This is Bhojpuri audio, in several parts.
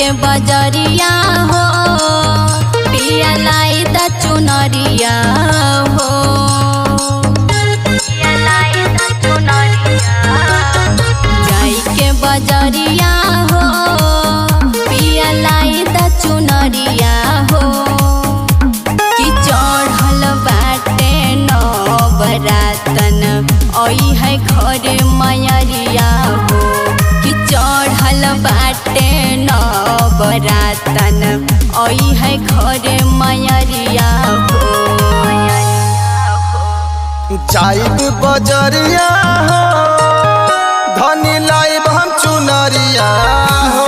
के बजरिया हो पिया लाई द चुनरिया हो जाई के बजरिया हो पिया लाई द चुनरिया हो कि चढ़ल बाटे नवरातन ओई है घरे मयरिया हो कि चढ़ल बाटे नवरातन ओई है घरे मयरिया हो जाइब बजरिया हो धनी लाइब हम चुनरिया हो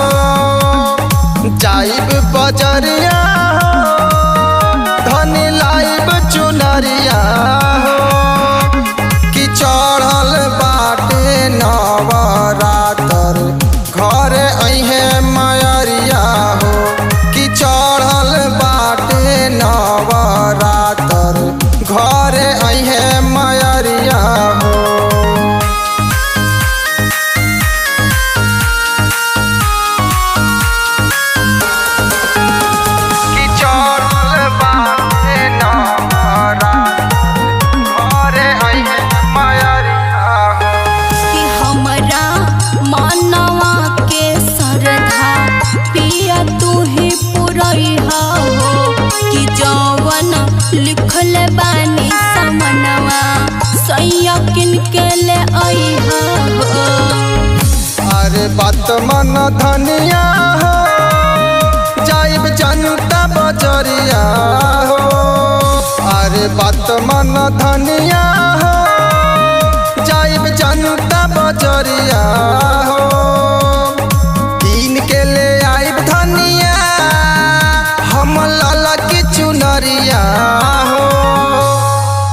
जाइब बजरिया हो धनी लाइब चुनरिया हो कि चढ़ल बाटे नवरातर घरे अइहे मयरिया हो कि चढ़ल बाटे नवरातर घरे अइहे मयरिया हो कि चढ़ल बाटे नवरातर घरे अइहे मयरिया हो कि हमरा मनवा के श्रद्धा पिया तू ही पुरैहा हो कि जवन लिखल बानी समनवा सैया किन के ले अइहा हो अरे बात मन धनिया हो जाइब जनता बजरिया हो अरे बात मन धनिया हो जाइब जनता बजरिया हो कीन के ले आइब धनिया हम लाला की चुनरिया हो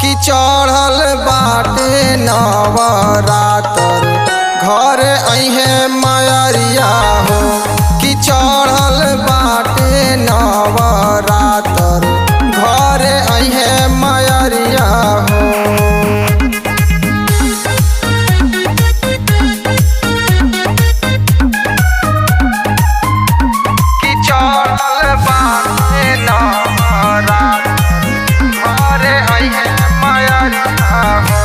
कि चढ़ल बाटे नवरातर घरे अइहे मयरिया हो कि चढ़ल बाटे नवरातर घरे अइहे मयरिया हो कि चढ़ल बाटे नवरातर घरे अइहे मयरिया हो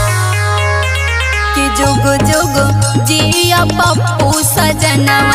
कि जुग जुग जिया पप्पू सजनवा